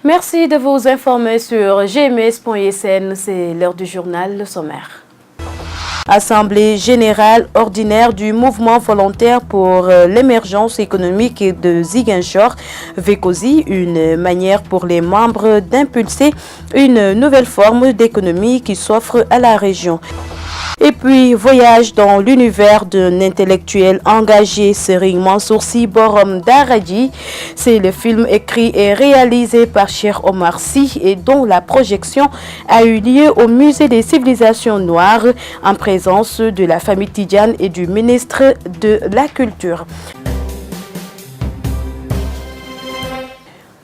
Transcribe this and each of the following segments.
Merci de vous informer sur gms.sn, c'est l'heure du journal, le sommaire. Assemblée générale ordinaire du mouvement volontaire pour l'émergence économique de Ziguinchor, VECOSI, une manière pour les membres d'impulser une nouvelle forme d'économie qui s'offre à la région. Et puis, voyage dans l'univers d'un intellectuel engagé, Serigne Mansour Sy Borom Daradji. C'est le film écrit et réalisé par Cheikh Omar Sy et dont la projection a eu lieu au Musée des civilisations noires en présence de la famille Tidjane et du ministre de la Culture.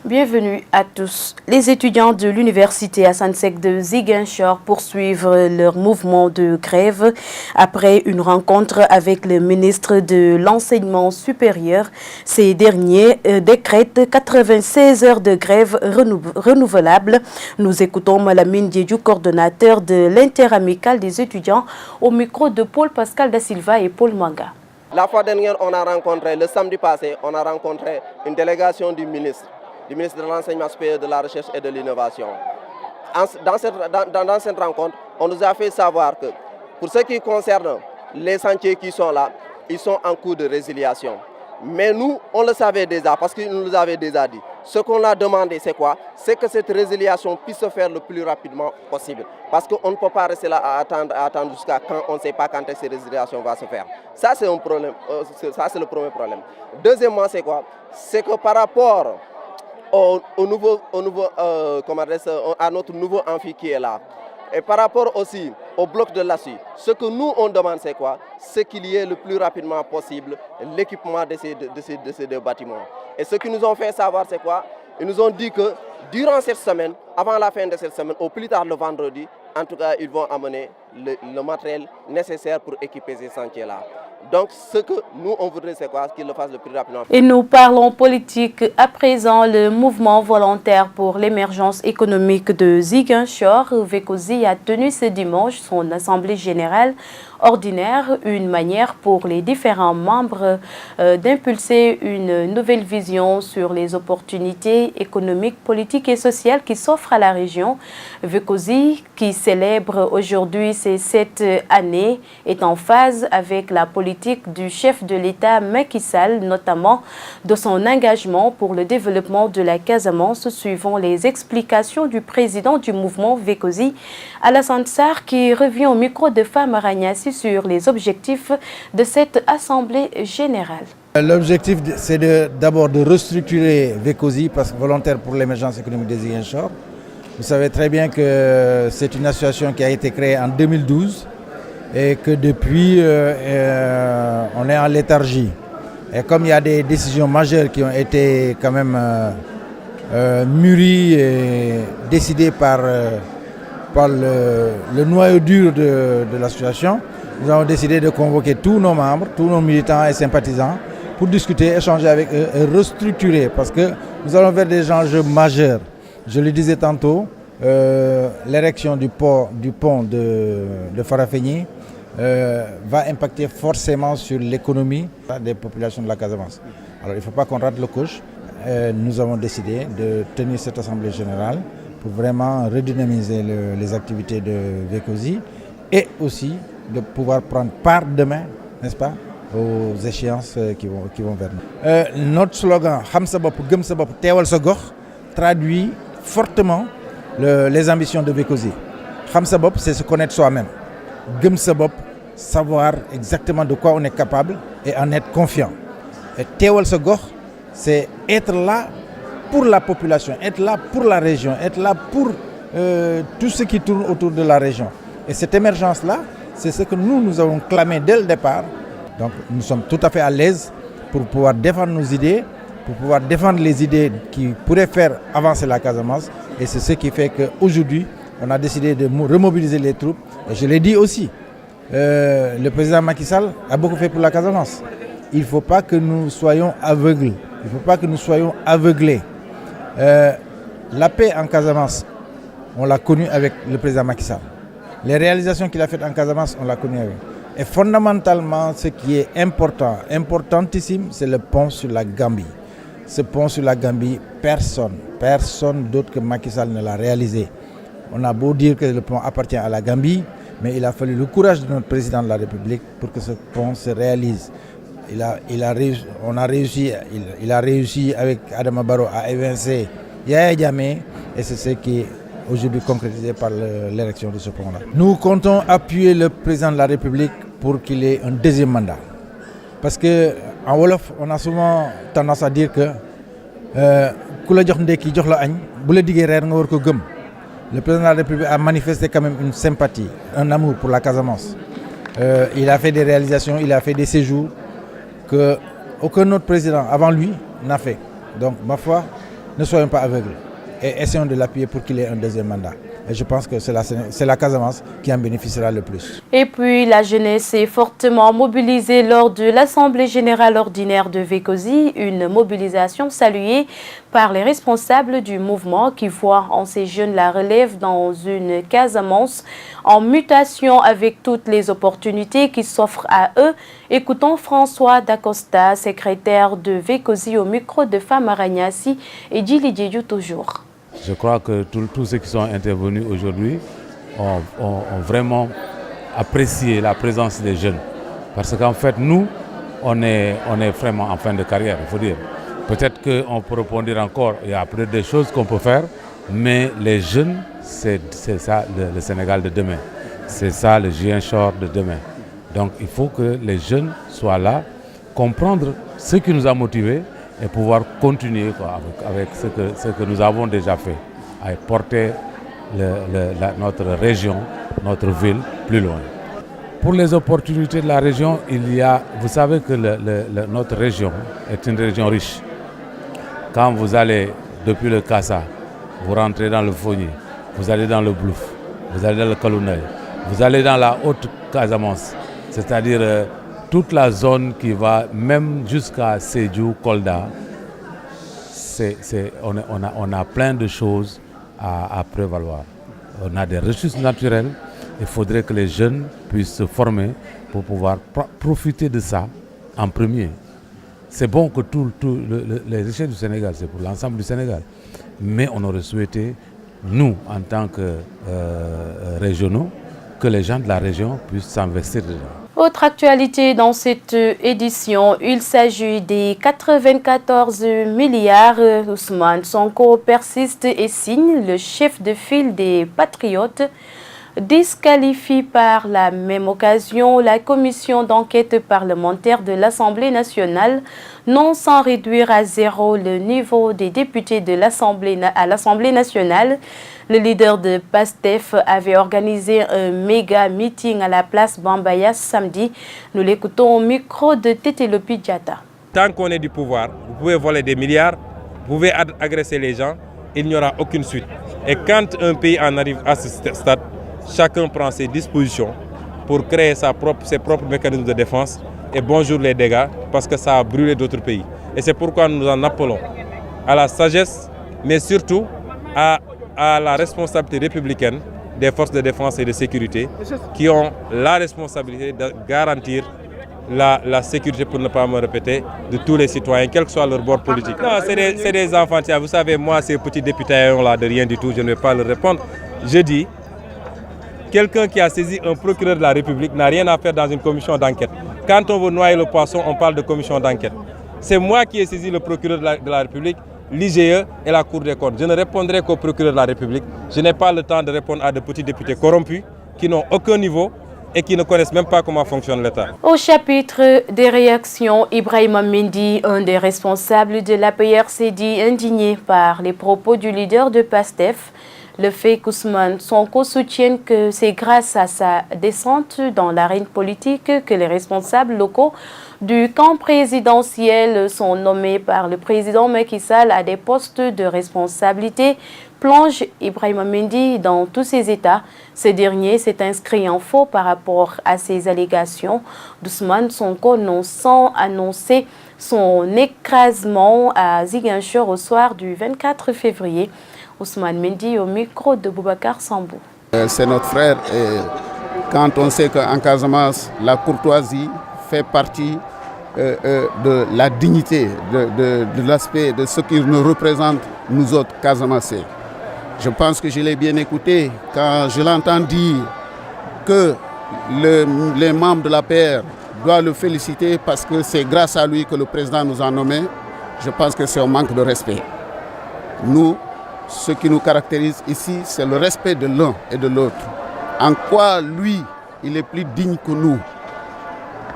Bienvenue à tous. Les étudiants de l'université Assane Seck de Ziguinchor poursuivent leur mouvement de grève après une rencontre avec le ministre de l'Enseignement supérieur. Ces derniers décrètent 96 heures de grève renouvelables. Nous écoutons Malamine Diédiou, coordonnateur de l'interamicale des étudiants, au micro de Paul Pascal Da Silva et Paul Manga. La fois dernière, le samedi passé, on a rencontré une délégation du ministre de l'Enseignement supérieur, de la Recherche et de l'Innovation. Dans cette rencontre, on nous a fait savoir que pour ce qui concerne les chantiers qui sont là, ils sont en cours de résiliation. Mais nous, on le savait déjà parce qu'ils nous avaient déjà dit. Ce qu'on a demandé, c'est quoi? C'est que cette résiliation puisse se faire le plus rapidement possible. Parce qu'on ne peut pas rester là à attendre jusqu'à quand on ne sait pas quand cette résiliation va se faire. Ça, c'est un problème. Ça, c'est le premier problème. Deuxièmement, c'est quoi? C'est que par rapport à notre nouveau amphi qui est là. Et par rapport aussi au bloc de l'ASU, ce que nous on demande c'est quoi? C'est qu'il y ait le plus rapidement possible l'équipement de ces deux bâtiments. Et ce qu'ils nous ont fait savoir c'est quoi? Ils nous ont dit que durant cette semaine, avant la fin de cette semaine, au plus tard le vendredi, en tout cas ils vont amener le matériel nécessaire pour équiper ces chantiers-là. Donc, ce que nous, on voudrait, c'est quoi? Qu'ils le fassent le plus rapidement. Et nous parlons politique à présent. Le mouvement volontaire pour l'émergence économique de Ziguinchor, VECOSI, a tenu ce dimanche son assemblée générale ordinaire, une manière pour les différents membres d'impulser une nouvelle vision sur les opportunités économiques, politiques et sociales qui s'offrent à la région. VECOSI, qui célèbre aujourd'hui ses 7 années, est en phase avec la politique du chef de l'État Macky Sall, notamment de son engagement pour le développement de la Casamance, suivant les explications du président du mouvement VECOSI, Alassane Sarr, qui revient au micro de Famara Ragnassi sur les objectifs de cette assemblée générale. L'objectif, c'est d'abord de restructurer VECOSI, parce que volontaire pour l'émergence économique des Ziguinchor. Vous savez très bien que c'est une association qui a été créée en 2012 et que depuis, on est en léthargie. Et comme il y a des décisions majeures qui ont été quand même mûries et décidées par le noyau dur de l'association, nous avons décidé de convoquer tous nos membres, tous nos militants et sympathisants pour discuter, échanger avec eux et restructurer, parce que nous allons vers des enjeux majeurs. Je le disais tantôt, l'érection du pont de Farafenni va impacter forcément sur l'économie des populations de la Casamance. Alors il ne faut pas qu'on rate le coche. Nous avons décidé de tenir cette assemblée générale pour vraiment redynamiser les activités de VECOSI et aussi de pouvoir prendre part demain, n'est-ce pas, aux échéances qui vont vers nous. Notre slogan « Xam sa bop, gëm sa bop, teewal sa gox » traduit fortement les ambitions de VECOSI. Xam sa bop, c'est se connaître soi-même. Gëm sa bop, savoir exactement de quoi on est capable et en être confiant. Et teewal sa gox, c'est être là pour la population, être là pour la région, être là pour tout ce qui tourne autour de la région. Et cette émergence-là, c'est ce que nous avons clamé dès le départ. Donc nous sommes tout à fait à l'aise pour pouvoir défendre nos idées, pour pouvoir défendre les idées qui pourraient faire avancer la Casamance. Et c'est ce qui fait qu'aujourd'hui, on a décidé de remobiliser les troupes. Et je l'ai dit aussi, le président Macky Sall a beaucoup fait pour la Casamance. Il ne faut pas que nous soyons aveugles. Il ne faut pas que nous soyons aveuglés. La paix en Casamance, on l'a connue avec le président Macky Sall. Les réalisations qu'il a faites en Casamance, on l'a connue avec. Et fondamentalement, ce qui est important, importantissime, c'est le pont sur la Gambie. ce pont sur la Gambie, personne d'autre que Macky Sall ne l'a réalisé. On a beau dire que le pont appartient à la Gambie, mais il a fallu le courage de notre président de la République pour que ce pont se réalise. Il a réussi avec Adama Barrow à évincer Yaya Jammeh et c'est ce qui est aujourd'hui concrétisé par l'érection de ce pont-là. Nous comptons appuyer le président de la République pour qu'il ait un deuxième mandat. Parce qu'en Wolof, on a souvent tendance à dire que le président de la République a manifesté quand même une sympathie, un amour pour la Casamance. Il a fait des réalisations, il a fait des séjours qu'aucun autre président avant lui n'a fait. Donc, ma foi, ne soyons pas aveugles et essayons de l'appuyer pour qu'il ait un deuxième mandat. Et je pense que c'est la Casamance qui en bénéficiera le plus. Et puis, la jeunesse est fortement mobilisée lors de l'Assemblée générale ordinaire de Vekosi, une mobilisation saluée par les responsables du mouvement qui voient en ces jeunes la relève dans une Casamance en mutation avec toutes les opportunités qui s'offrent à eux. Écoutons François Dacosta, secrétaire de Vekosi au micro de Famara Niassi et Djili Diédiou toujours. Je crois que tous ceux qui sont intervenus aujourd'hui ont vraiment apprécié la présence des jeunes. Parce qu'en fait, nous, on est vraiment en fin de carrière, il faut dire. Peut-être qu'on peut répondre encore, il y a peut-être des choses qu'on peut faire, mais les jeunes, c'est ça le Sénégal de demain. C'est ça le Ziguinchor de demain. Donc il faut que les jeunes soient là, comprendre ce qui nous a motivés, et pouvoir continuer avec ce que nous avons déjà fait, à porter notre région, notre ville plus loin. Pour les opportunités de la région, vous savez que notre région est une région riche. Quand vous allez depuis le Kassa, vous rentrez dans le Fogny, vous allez dans le Blouf, vous allez dans le Kalounaï, vous allez dans la haute Casamance, c'est-à-dire toute la zone qui va même jusqu'à Sédhiou, Kolda, on a plein de choses à prévaloir. On a des ressources naturelles, il faudrait que les jeunes puissent se former pour pouvoir profiter de ça en premier. C'est bon que les richesses du Sénégal, c'est pour l'ensemble du Sénégal. Mais on aurait souhaité, nous, en tant que régionaux, que les gens de la région puissent s'investir dedans. Autre actualité dans cette édition, il s'agit des 94 milliards. Ousmane Sonko persiste et signe. Le chef de file des Patriotes disqualifie par la même occasion la commission d'enquête parlementaire de l'Assemblée nationale, non sans réduire à zéro le niveau des députés de à l'Assemblée nationale. Le leader de PASTEF avait organisé un méga meeting à la place Bambaya samedi. Nous l'écoutons au micro de Tetelopi Diata. Tant qu'on est du pouvoir, vous pouvez voler des milliards, vous pouvez agresser les gens, il n'y aura aucune suite. Et quand un pays en arrive à ce stade, chacun prend ses dispositions pour créer ses propres mécanismes de défense. Et bonjour les dégâts, parce que ça a brûlé d'autres pays. Et c'est pourquoi nous en appelons à la sagesse, mais surtout à la responsabilité républicaine des forces de défense et de sécurité qui ont la responsabilité de garantir la sécurité, pour ne pas me répéter, de tous les citoyens, quel que soit leur bord politique. Non, c'est des enfants. Vous savez, moi, ces petits députés-là de rien du tout, je ne vais pas leur répondre. Je dis, quelqu'un qui a saisi un procureur de la République n'a rien à faire dans une commission d'enquête. Quand on veut noyer le poisson, on parle de commission d'enquête. C'est moi qui ai saisi le procureur de la République, l'IGE et la Cour des comptes. Je ne répondrai qu'au procureur de la République. Je n'ai pas le temps de répondre à de petits députés corrompus qui n'ont aucun niveau et qui ne connaissent même pas comment fonctionne l'État. Au chapitre des réactions, Ibrahima Mendy, un des responsables de l'APR, s'est dit indigné par les propos du leader de PASTEF. Le fait qu'Ousmane Sonko soutienne que c'est grâce à sa descente dans l'arène politique que les responsables locaux du camp présidentiel sont nommés par le président Macky Sall à des postes de responsabilité plonge Ibrahima Mendy dans tous ses états. Ce dernier s'est inscrit en faux par rapport à ces allégations d'Ousmane Sonko, non sans annoncer son écrasement à Ziguinchor au soir du 24 février. Ousmane Mendy au micro de Boubacar Sambou. C'est notre frère et quand on sait qu'en Casamance, la courtoisie fait partie de la dignité, de l'aspect de ce qu'il nous représente, nous autres Casamassés. Je pense que je l'ai bien écouté quand je l'entends dire que les membres de la PR doivent le féliciter parce que c'est grâce à lui que le président nous a nommés. Je pense que c'est un manque de respect. Nous, ce qui nous caractérise ici, c'est le respect de l'un et de l'autre. En quoi lui, il est plus digne que nous?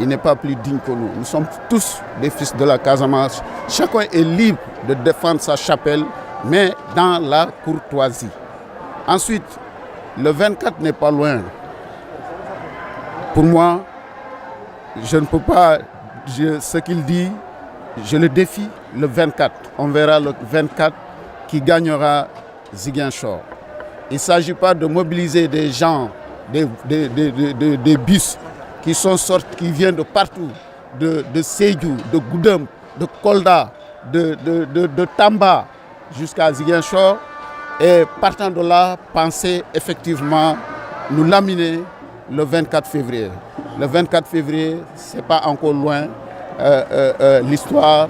Il n'est pas plus digne que nous. Nous sommes tous des fils de la Casamance. Chacun est libre de défendre sa chapelle, mais dans la courtoisie. Ensuite, le 24 n'est pas loin. Pour moi, je ne peux pas, ce qu'il dit, je le défie le 24. On verra le 24 qui gagnera Ziguinchor. Il ne s'agit pas de mobiliser des gens, des bus qui sont sortis, qui viennent de partout, de Sédhiou, de Goudem, de Kolda, de Tamba jusqu'à Ziguinchor. Et partant de là, penser effectivement nous laminer le 24 février. Le 24 février, ce n'est pas encore loin. L'histoire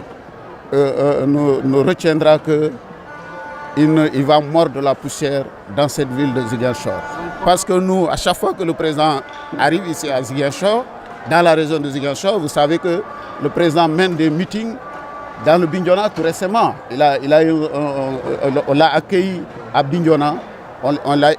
nous retiendra qu'il va mordre la poussière dans cette ville de Ziguinchor. Parce que nous, à chaque fois que le président arrive ici à Ziguinchor, dans la région de Ziguinchor, vous savez que le président mène des meetings dans le Bignona tout récemment. On l'a accueilli à Bignona,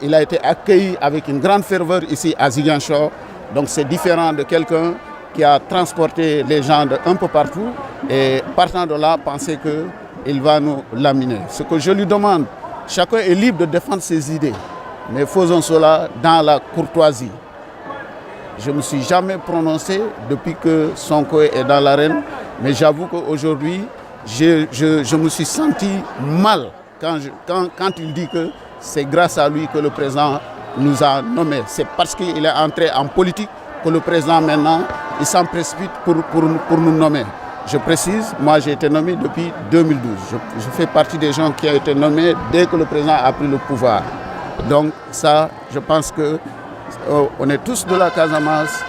il a été accueilli avec une grande ferveur ici à Ziguinchor. Donc c'est différent de quelqu'un qui a transporté les gens un peu partout et partant de là, penser qu'il va nous laminer. Ce que je lui demande, chacun est libre de défendre ses idées, mais faisons cela dans la courtoisie. Je ne me suis jamais prononcé depuis que Sonko est dans l'arène, mais j'avoue qu'aujourd'hui, je me suis senti mal quand il dit que c'est grâce à lui que le président nous a nommés. C'est parce qu'il est entré en politique que le président maintenant, il s'en précipite pour nous nommer. Je précise, moi j'ai été nommé depuis 2012. Je fais partie des gens qui ont été nommés dès que le président a pris le pouvoir. Donc ça, je pense qu'on est tous de la Casamance.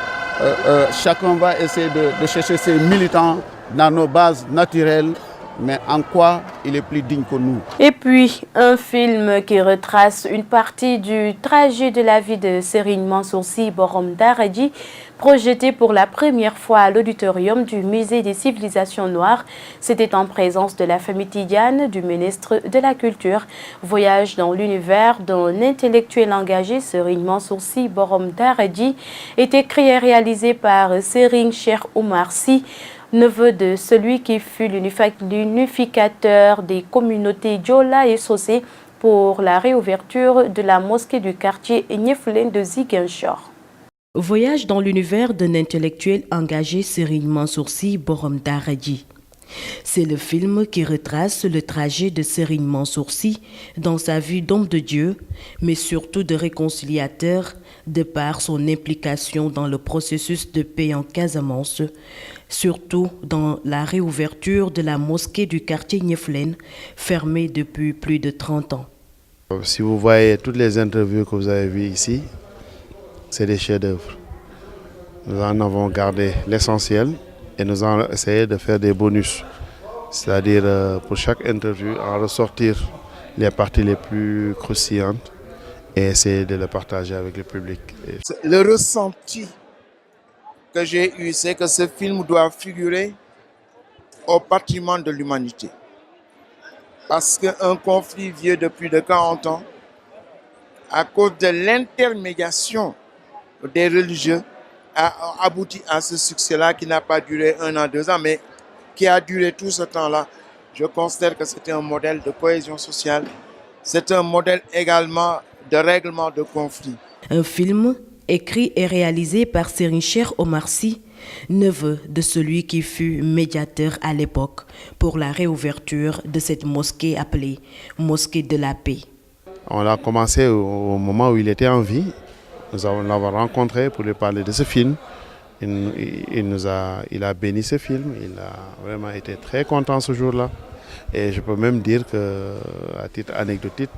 Chacun va essayer de chercher ses militants dans nos bases naturelles, mais en quoi il est plus digne que nous. Et puis, un film qui retrace une partie du trajet de la vie de Serigne Mansour Sy Borom Daara-J, projeté pour la première fois à l'auditorium du Musée des civilisations noires. C'était en présence de la famille Tidiane, du ministre de la Culture. Voyage dans l'univers d'un intellectuel engagé, Serigne Mansour Sy Borom Daara-J, est écrit et réalisé par Serigne Cheikh Oumar Sy, neveu de celui qui fut l'unificateur des communautés Diola et Socé pour la réouverture de la mosquée du quartier Nieflen de Ziguinchor. Voyage dans l'univers d'un intellectuel engagé, Serigne Mansour Sy Borom Daara-J. C'est le film qui retrace le trajet de Serigne Mansour Sy dans sa vie d'homme de Dieu, mais surtout de réconciliateur, de par son implication dans le processus de paix en Casamance, surtout dans la réouverture de la mosquée du quartier Nieflen, fermée depuis plus de 30 ans. Si vous voyez toutes les interviews que vous avez vues ici, c'est des chefs-d'œuvre. Nous en avons gardé l'essentiel et nous allons essayer de faire des bonus. C'est-à-dire pour chaque interview, en ressortir les parties les plus croustillantes et essayer de les partager avec le public. Le ressenti que j'ai eu, c'est que ce film doit figurer au patrimoine de l'humanité. Parce qu'un conflit vieux de plus de 40 ans, à cause de l'intermédiation des religieux, a abouti à ce succès-là qui n'a pas duré 1 an, 2 ans, mais qui a duré tout ce temps-là. Je considère que c'était un modèle de cohésion sociale. C'est un modèle également de règlement de conflits. Un film écrit et réalisé par Serigne Cheikh Oumar Sy, neveu de celui qui fut médiateur à l'époque pour la réouverture de cette mosquée appelée Mosquée de la Paix. On a commencé au moment où il était en vie. Nous l'avons rencontré pour lui parler de ce film. Il a béni ce film. Il a vraiment été très content ce jour-là. Et je peux même dire qu'à titre anecdotique,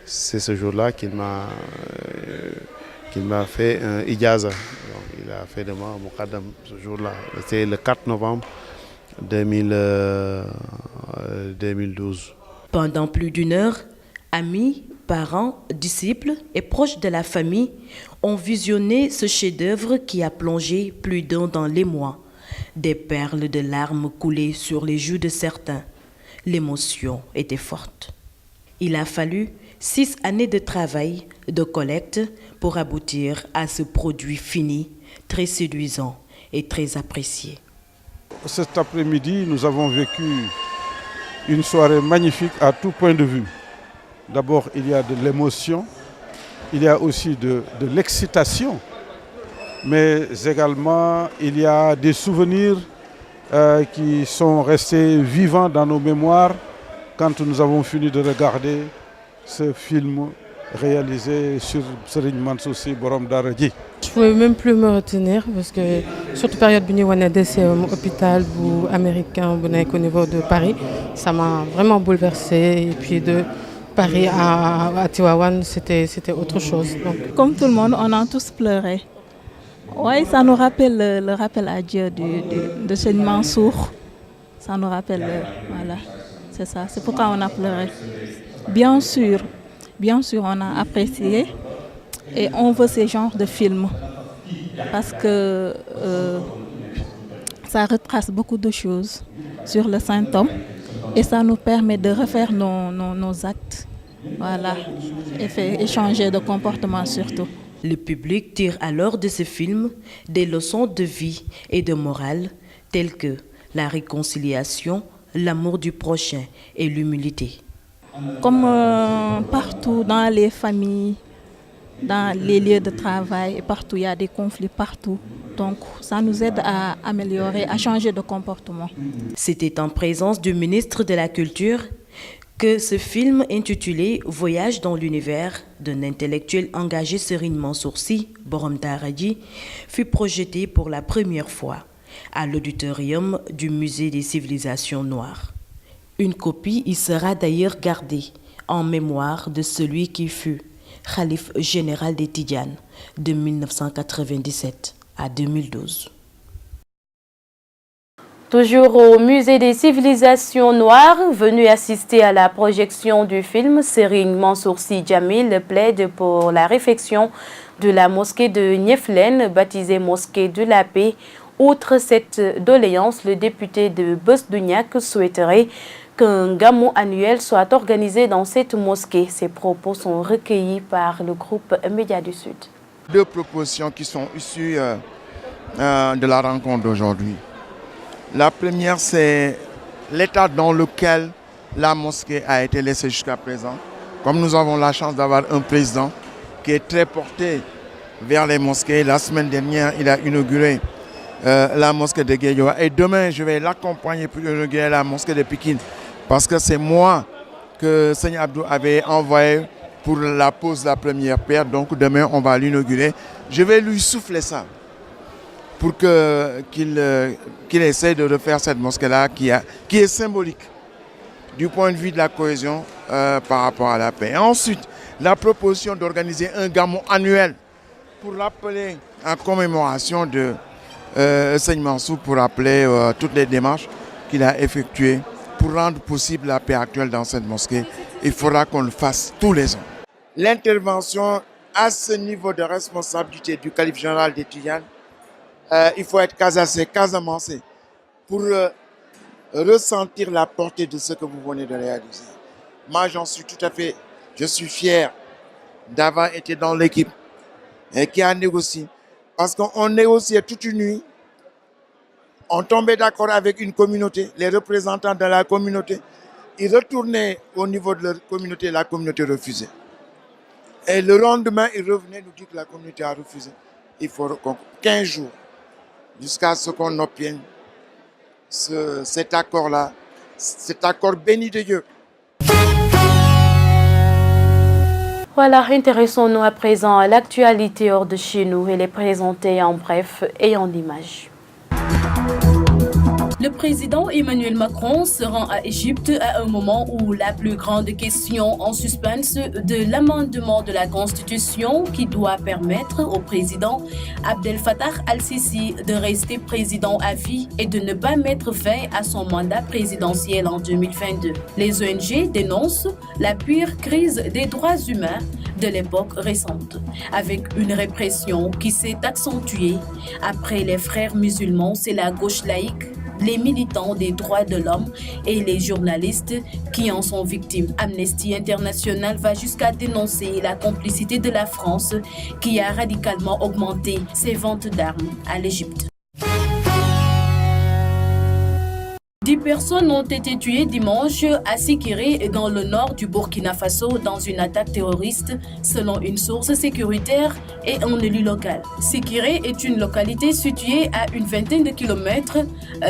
c'est ce jour-là qu'il m'a fait un ijaza. Donc, il a fait de moi un Moukadam ce jour-là. C'était le 4 novembre 2012. Pendant plus d'une heure, amis, parents, disciples et proches de la famille ont visionné ce chef-d'œuvre qui a plongé plus d'un dans l'émoi. Des perles de larmes coulaient sur les joues de certains. L'émotion était forte. Il a fallu 6 années de travail, de collecte pour aboutir à ce produit fini, très séduisant et très apprécié. Cet après-midi, nous avons vécu une soirée magnifique à tout point de vue. D'abord, il y a de l'émotion, il y a aussi de l'excitation, mais également il y a des souvenirs qui sont restés vivants dans nos mémoires quand nous avons fini de regarder ce film réalisé sur Serigne Mansour Sy Borom Daara J. Je ne pouvais même plus me retenir parce que surtout période bi ñu wane décès hôpital américain au niveau de Paris, ça m'a vraiment bouleversée. Et puis de Paris à Tivaouane, c'était autre chose. Donc. Comme tout le monde, on a tous pleuré. Oui, ça nous rappelle le rappel à Dieu de Serigne Mansour. Ça nous rappelle, voilà, c'est ça. C'est pourquoi on a pleuré. Bien sûr, on a apprécié et on veut ce genre de films parce que ça retrace beaucoup de choses sur le Saint-Homme et ça nous permet de refaire nos actes, voilà, et changer de comportement surtout. Le public tire alors de ce film des leçons de vie et de morale telles que la réconciliation, l'amour du prochain et l'humilité. Comme partout dans les familles, dans les lieux de travail, partout il y a des conflits partout. Donc ça nous aide à améliorer, à changer de comportement. C'était en présence du ministre de la Culture que ce film intitulé « Voyage dans l'univers » d'un intellectuel engagé Serigne Mansour Sy, Borom Daara J, fut projeté pour la première fois à l'auditorium du Musée des civilisations noires. Une copie y sera d'ailleurs gardée en mémoire de celui qui fut Khalife général des Tidjanes de 1997 à 2012. Toujours au Musée des civilisations noires, venu assister à la projection du film, Serigne Mansour Sy Djamil plaide pour la réfection de la mosquée de Nieflen, baptisée Mosquée de la Paix. Outre cette doléance, le député de Bosdouniac souhaiterait qu'un gamou annuel soit organisé dans cette mosquée. Ces propos sont recueillis par le groupe Médias du Sud. 2 propositions qui sont issues de la rencontre d'aujourd'hui. La première, c'est l'état dans lequel la mosquée a été laissée jusqu'à présent. Comme nous avons la chance d'avoir un président qui est très porté vers les mosquées, la semaine dernière, il a inauguré la mosquée de Guédiawaye. Et demain, je vais l'accompagner pour inaugurer la mosquée de Pikine. Parce que c'est moi que Seigne Abdou avait envoyé pour la pose de la première pierre. Donc demain, on va l'inaugurer. Je vais lui souffler ça pour qu'il essaie de refaire cette mosquée-là qui est symbolique du point de vue de la cohésion par rapport à la paix. Et ensuite, la proposition d'organiser un gamou annuel pour rappeler en commémoration de Seigne Mansour, pour rappeler toutes les démarches qu'il a effectuées pour rendre possible la paix actuelle dans cette mosquée. Il faudra qu'on le fasse tous les ans. L'intervention à ce niveau de responsabilité du calife général des Tidjanes, il faut être casamancé pour ressentir la portée de ce que vous venez de réaliser. Moi, je suis fier d'avoir été dans l'équipe et qui a négocié. Parce qu'on négociait toute une nuit, on tombait d'accord avec une communauté, les représentants de la communauté, ils retournaient au niveau de leur communauté, la communauté refusait. Et le lendemain, ils revenaient nous dire que la communauté a refusé. Il faut 15 jours jusqu'à ce qu'on obtienne cet accord-là, cet accord béni de Dieu. Voilà, intéressons-nous à présent à l'actualité hors de chez nous. Elle est présentée en bref et en images. Le président Emmanuel Macron se rend à Égypte à un moment où la plus grande question en suspens de l'amendement de la Constitution qui doit permettre au président Abdel Fattah al-Sisi de rester président à vie et de ne pas mettre fin à son mandat présidentiel en 2022. Les ONG dénoncent la pire crise des droits humains de l'époque récente, avec une répression qui s'est accentuée après les frères musulmans, c'est la gauche laïque, les militants des droits de l'homme et les journalistes qui en sont victimes. Amnesty International va jusqu'à dénoncer la complicité de la France qui a radicalement augmenté ses ventes d'armes à l'Égypte. 10 personnes ont été tuées dimanche à Sikiré, dans le nord du Burkina Faso, dans une attaque terroriste, selon une source sécuritaire et un élu local. Sikiré est une localité située à une vingtaine de kilomètres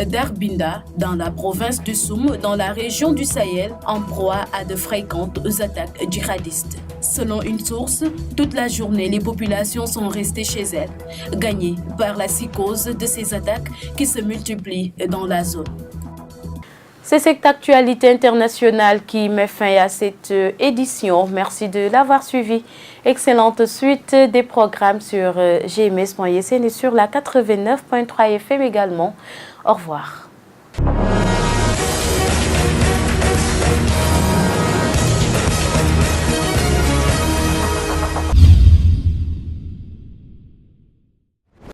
d'Arbinda, dans la province de Soum, dans la région du Sahel, en proie à de fréquentes attaques djihadistes. Selon une source, toute la journée, les populations sont restées chez elles, gagnées par la psychose de ces attaques qui se multiplient dans la zone. C'est cette actualité internationale qui met fin à cette édition. Merci de l'avoir suivi. Excellente suite des programmes sur gms.sn et sur la 89.3 FM également. Au revoir.